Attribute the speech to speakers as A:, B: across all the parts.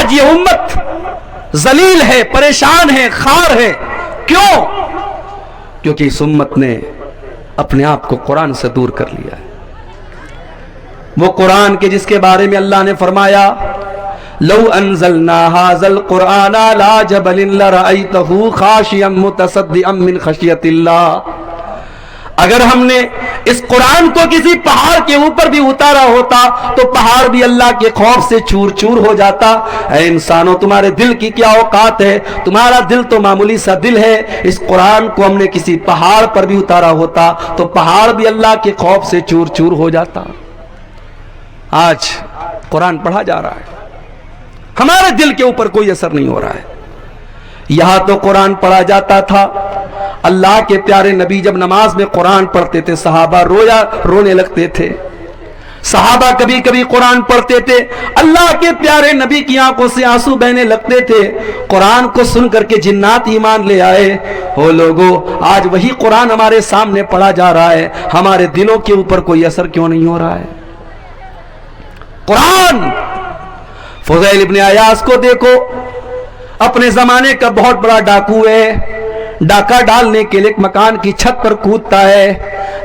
A: آج یہ امت ذلیل ہے، پریشان ہے، خار ہے. کیوں؟ کیونکہ اس امت نے اپنے آپ کو قرآن سے دور کر لیا ہے. وہ قرآن کے جس کے بارے میں اللہ نے فرمایا لو انزلنا هذا القرآن على جبل لرأيته خاشعا متصدعا من خشية الله. اگر ہم نے اس قرآن کو کسی پہاڑ کے اوپر بھی اتارا ہوتا تو پہاڑ بھی اللہ کے خوف سے چور چور ہو جاتا. اے انسانوں، تمہارے دل کی کیا اوقات ہے؟ تمہارا دل تو معمولی سا دل ہے. اس قرآن کو ہم نے کسی پہاڑ پر بھی اتارا ہوتا تو پہاڑ بھی اللہ کے خوف سے چور چور ہو جاتا. آج قرآن پڑھا جا رہا ہے، ہمارے دل کے اوپر کوئی اثر نہیں ہو رہا ہے. یہاں تو قرآن پڑھا جاتا تھا، اللہ کے پیارے نبی جب نماز میں قرآن پڑھتے تھے صحابہ رونے لگتے تھے. صحابہ کبھی کبھی قرآن پڑھتے تھے، اللہ کے پیارے نبی کی آنکھوں سے آنسو بہنے لگتے تھے. قرآن کو سن کر کے جنات ایمان لے آئے. ہو لوگو، آج وہی قرآن ہمارے سامنے پڑھا جا رہا ہے، ہمارے دلوں کے اوپر کوئی اثر کیوں نہیں ہو رہا ہے؟ قرآن. فضیل ابن عیاض کو دیکھو، اپنے زمانے کا بہت بڑا ڈاکو ہے. ڈاکہ ڈالنے کے لیے ایک مکان کی چھت پر کودتا ہے،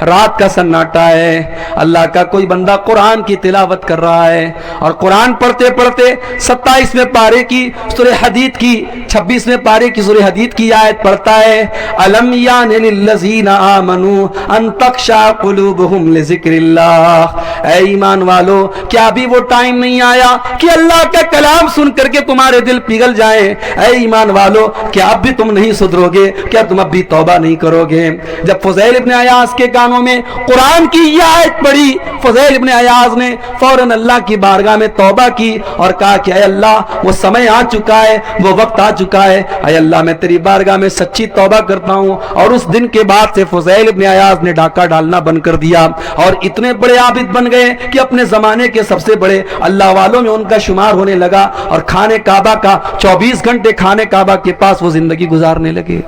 A: رات کا سناٹا ہے، اللہ کا کوئی بندہ قرآن کی تلاوت کر رہا ہے اور قرآن پڑھتے پڑھتے 27ویں پارے کی سورہ حدید کی 26ویں پارے کی سورہ حدید کی آیت پڑھتا ہے الم یان للذین آمنوا ان تخشع قلوبہم لذکر اللہ. اے ایمان والو، کیا ابھی وہ ٹائم نہیں آیا کہ اللہ کا کلام سن کر کے تمہارے دل پگھل جائیں؟ اے ایمان والو، کیا اب بھی تم نہیں سدھرو گے؟ کیا تم اب بھی توبہ نہیں کرو گے؟ جب فضیل ابن عیاض کے کانوں میں قرآن کی یہ آیت پڑھی، فضیل ابن عیاض نے فوراً اللہ کی بارگاہ میں توبہ کی اور کہا کہ اے اللہ، وہ سمے آ چکا ہے، وہ وقت آ چکا ہے، اے اللہ میں تیری بارگاہ میں سچی توبہ کرتا ہوں. اور اس دن کے بعد سے فضیل ابن عیاض نے ڈاکہ ڈالنا بند کر دیا اور اتنے بڑے عابد بن گئے کہ اپنے زمانے کے سب سے بڑے اللہ والوں میں ان کا شمار ہونے لگا اور کھانے کعبہ کا 24 گھنٹے کھانے کعبہ کے پاس وہ زندگی گزارنے لگے.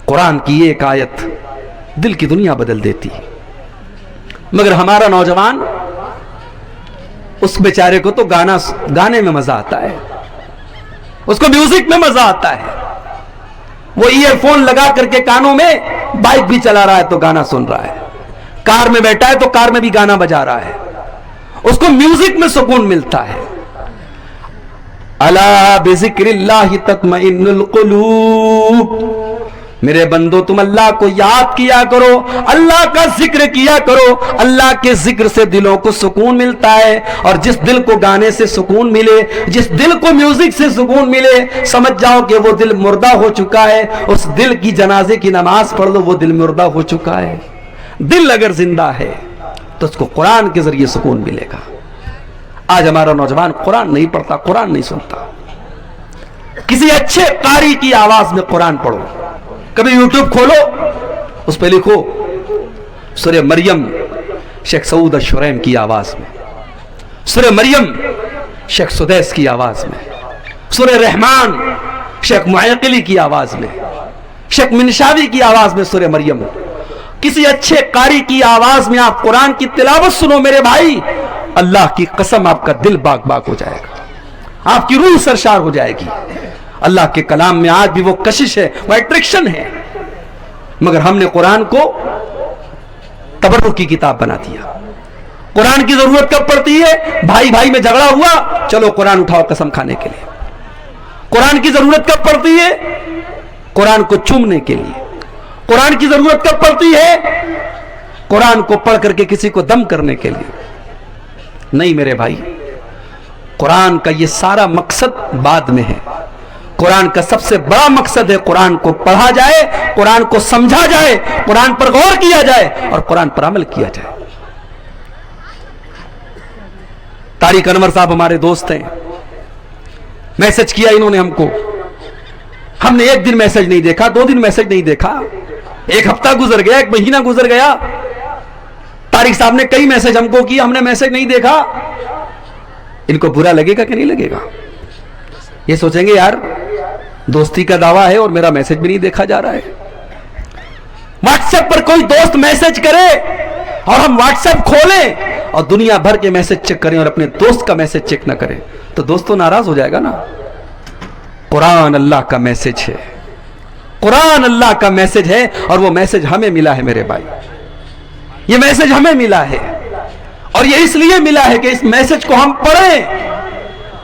A: قرآن کی ایک آیت دل کی دنیا بدل دیتی. مگر ہمارا نوجوان، اس بیچارے کو تو گانے میں مزہ آتا ہے، اس کو میوزک میں مزہ آتا ہے. وہ ایئر فون لگا کر کے کانوں میں بائک بھی چلا رہا ہے تو گانا سن رہا ہے، کار میں بیٹھا ہے تو کار میں بھی گانا بجا رہا ہے، اس کو میوزک میں سکون ملتا ہے. الا بذکر اللہ تطمئن القلوب. میرے بندو، تم اللہ کو یاد کیا کرو، اللہ کا ذکر کیا کرو. اللہ کے ذکر سے دلوں کو سکون ملتا ہے، اور جس دل کو گانے سے سکون ملے، جس دل کو میوزک سے سکون ملے، سمجھ جاؤ کہ وہ دل مردہ ہو چکا ہے. اس دل کی جنازے کی نماز پڑھ لو، وہ دل مردہ ہو چکا ہے. دل اگر زندہ ہے تو اس کو قرآن کے ذریعے سکون ملے گا. آج ہمارا نوجوان قرآن نہیں پڑھتا، قرآن نہیں سنتا. کسی اچھے قاری کی آواز میں قرآن پڑھو. کبھی یوٹیوب کھولو، اس پہ لکھو سورہ مریم شیخ سعود الشریم کی آواز میں، سورہ مریم شیخ سدیس کی آواز میں، سورہ رحمان شیخ معیقلی کی آواز میں، شیخ منشاوی کی آواز میں سورہ مریم. کسی اچھے قاری کی آواز میں آپ قرآن کی تلاوت سنو میرے بھائی، اللہ کی قسم آپ کا دل باغ باغ ہو جائے گا، آپ کی روح سرشار ہو جائے گی. اللہ کے کلام میں آج بھی وہ کشش ہے، وہ اٹریکشن ہے، مگر ہم نے قرآن کو تبرک کی کتاب بنا دیا. قرآن کی ضرورت کب پڑتی ہے؟ بھائی بھائی میں جھگڑا ہوا، چلو قرآن اٹھاؤ قسم کھانے کے لیے. قرآن کی ضرورت کب پڑتی ہے؟ قرآن کو چومنے کے لیے. قرآن کی ضرورت کب پڑتی ہے؟ قرآن کو پڑھ کر کے کسی کو دم کرنے کے لیے. نہیں میرے بھائی، قرآن کا یہ سارا مقصد بعد میں ہے. قرآن کا سب سے بڑا مقصد ہے قرآن کو پڑھا جائے، قرآن کو سمجھا جائے، قرآن پر غور کیا جائے اور قرآن پر عمل کیا جائے. طارق انور صاحب ہمارے دوست ہیں، میسج کیا انہوں نے ہم کو. ہم نے ایک دن میسج نہیں دیکھا، 2 دن میسج نہیں دیکھا، 1 ہفتہ گزر گیا، 1 مہینہ گزر گیا. طارق صاحب نے کئی میسج ہم کو کی، ہم نے میسج نہیں دیکھا. ان کو برا لگے گا کہ نہیں لگے گا؟ یہ سوچیں گے یار دوستی کا دعویٰ ہے اور میرا میسج بھی نہیں دیکھا جا رہا ہے. واٹس ایپ پر کوئی دوست میسج کرے اور ہم واٹس ایپ کھولیں اور دنیا بھر کے میسج چیک کریں اور اپنے دوست کا میسج چیک نہ کریں تو دوستو ناراض ہو جائے گا نا. قرآن اللہ کا میسج ہے, قرآن اللہ کا میسج ہے, اور وہ میسج ہمیں ملا ہے میرے بھائی, یہ میسج ہمیں ملا ہے, اور یہ اس لیے ملا ہے کہ اس میسج کو ہم پڑھیں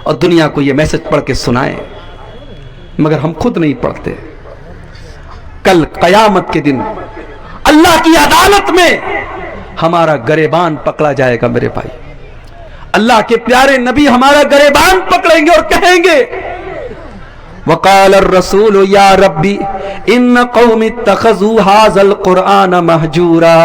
A: اور دنیا کو یہ میسج پڑھ کے سنائیں, مگر ہم خود نہیں پڑھتے. کل قیامت کے دن اللہ کی عدالت میں ہمارا گریبان پکڑا جائے گا میرے بھائی. اللہ کے پیارے نبی ہمارا گریبان پکڑیں گے اور کہیں گے وقال الرسول یا ربی ان قوم اتخذوا هذا القرآن مہجورا.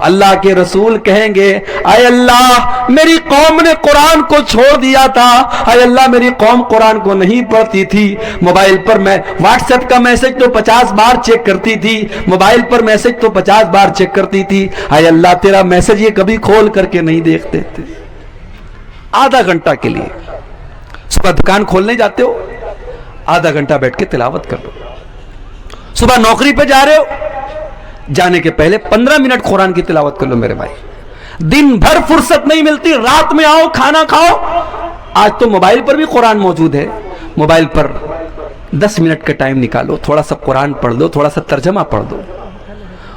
A: اللہ کے رسول کہیں گے اے اللہ میری قوم نے قرآن کو چھوڑ دیا تھا, اے اللہ میری قوم قرآن کو نہیں پڑھتی تھی, موبائل پر میں واٹس ایپ کا میسج تو 50 بار چیک کرتی تھی, موبائل پر میسج تو 50 بار چیک کرتی تھی, اے اللہ تیرا میسج یہ کبھی کھول کر کے نہیں دیکھتے تھے. آدھا گھنٹہ کے لیے صبح دکان کھولنے جاتے ہو, آدھا گھنٹہ بیٹھ کے تلاوت کر لو. صبح نوکری پہ جا رہے ہو, جانے کے پہلے 15 منٹ قرآن کی تلاوت کر لو میرے بھائی. دن بھر فرصت نہیں ملتی, رات میں آؤ کھانا کھاؤ. آج تو موبائل پر بھی قرآن موجود ہے, موبائل پر 10 منٹ کا ٹائم نکالو, تھوڑا سا قرآن پڑھ دو, تھوڑا سا ترجمہ پڑھ دو.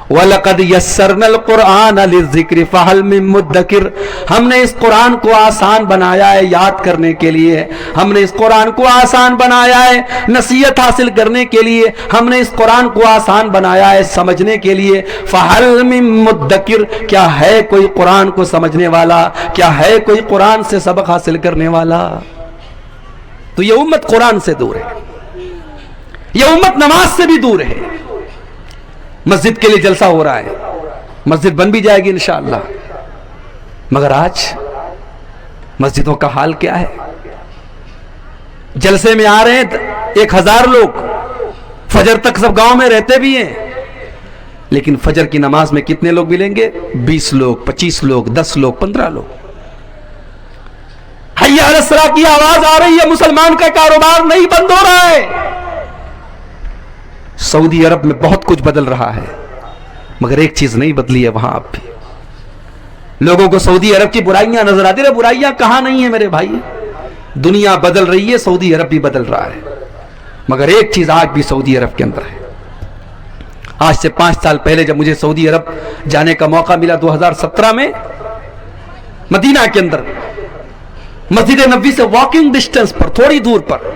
A: وَلَقَدْ يَسَّرْنَا الْقُرْآنَ لِلذِّكْرِ فَهَلْ مِن مُدَّكِرٍ. ہم نے اس قرآن کو آسان بنایا ہے یاد کرنے کے لیے, ہم نے اس قرآن کو آسان بنایا ہے نصیحت حاصل کرنے کے لیے, ہم نے اس قرآن کو آسان بنایا ہے سمجھنے کے لیے. فَهَلْ مِن مُدَّكِرٍ, کیا ہے کوئی قرآن کو سمجھنے والا, کیا ہے کوئی قرآن سے سبق حاصل کرنے والا؟ تو یہ امت قرآن سے دور ہے, یہ امت نماز سے بھی دور ہے. مسجد کے لیے جلسہ ہو رہا ہے, مسجد بن بھی جائے گی انشاءاللہ, مگر آج مسجدوں کا حال کیا ہے؟ جلسے میں آ رہے ہیں 1000 لوگ, فجر تک سب گاؤں میں رہتے بھی ہیں, لیکن فجر کی نماز میں کتنے لوگ ملیں گے؟ 20 لوگ, 25 لوگ, 10 لوگ, 15 لوگ. حی علی الصلاۃ کی آواز آ رہی ہے, مسلمان کا کاروبار نہیں بند ہو رہا ہے. سعودی عرب میں بہت کچھ بدل رہا ہے, مگر ایک چیز نہیں بدلی ہے وہاں اب بھی. لوگوں کو سعودی عرب کی برائیاں نظر آتی ہیں, برائیاں کہاں نہیں ہیں میرے بھائی, دنیا بدل رہی ہے, سعودی عرب بھی بدل رہا ہے, مگر ایک چیز آج بھی سعودی عرب کے اندر ہے. آج سے 5 سال پہلے جب مجھے سعودی عرب جانے کا موقع ملا 2017 میں, مدینہ کے اندر مسجد نبوی سے واکنگ ڈسٹنس پر, تھوڑی دور پر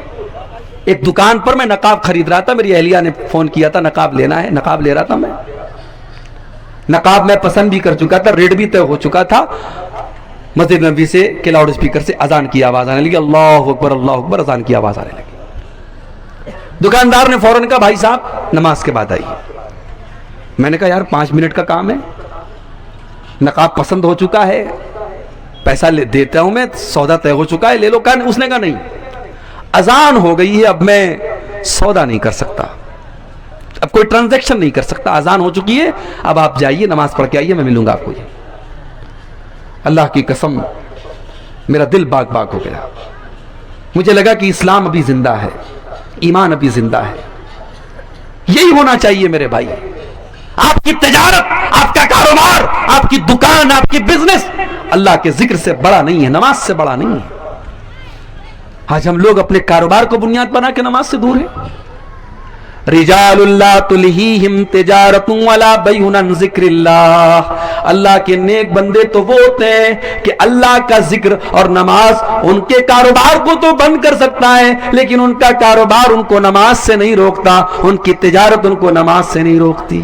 A: ایک دکان پر میں نقاب خرید رہا تھا. میری اہلیہ نے فون کیا تھا نقاب لینا ہے, نقاب لے رہا تھا میں. نقاب میں پسند بھی کر چکا تھا, ریٹ بھی طے ہو چکا تھا. مسجد نبوی سے کے لاؤڈ اسپیکر سے اذان کی آواز آنے لگی, اللہ اکبر اللہ اکبر, اذان کی آواز آنے لگی. دکاندار نے فوراً کہا بھائی صاحب نماز کے بعد آئیے. میں نے کہا یار 5 منٹ کا کام ہے, نقاب پسند ہو چکا ہے, پیسہ دیتا ہوں میں, سودا طے ہو چکا ہے, لے لو. اس نے کہا نہیں, اذان ہو گئی ہے, اب میں سودا نہیں کر سکتا, اب کوئی ٹرانزیکشن نہیں کر سکتا, اذان ہو چکی ہے, اب آپ جائیے نماز پڑھ کے آئیے, میں ملوں گا آپ کو. اللہ کی قسم میرا دل باغ باغ ہو گیا. مجھے لگا کہ اسلام ابھی زندہ ہے, ایمان ابھی زندہ ہے. یہی ہونا چاہیے میرے بھائی. آپ کی تجارت, آپ کا کاروبار, آپ کی دکان, آپ کی بزنس اللہ کے ذکر سے بڑا نہیں ہے, نماز سے بڑا نہیں ہے. آج ہم لوگ اپنے کاروبار کو بنیاد بنا کے نماز سے دور ہیں. رجال اللہ تلہیہم تجارت ولا بیع عن ذکر اللہ. اللہ کے نیک بندے تو وہ ہوتے ہیں کہ اللہ کا ذکر اور نماز ان کے کاروبار کو تو بند کر سکتا ہے, لیکن ان کا کاروبار ان کو نماز سے نہیں روکتا, ان کی تجارت ان کو نماز سے نہیں روکتی.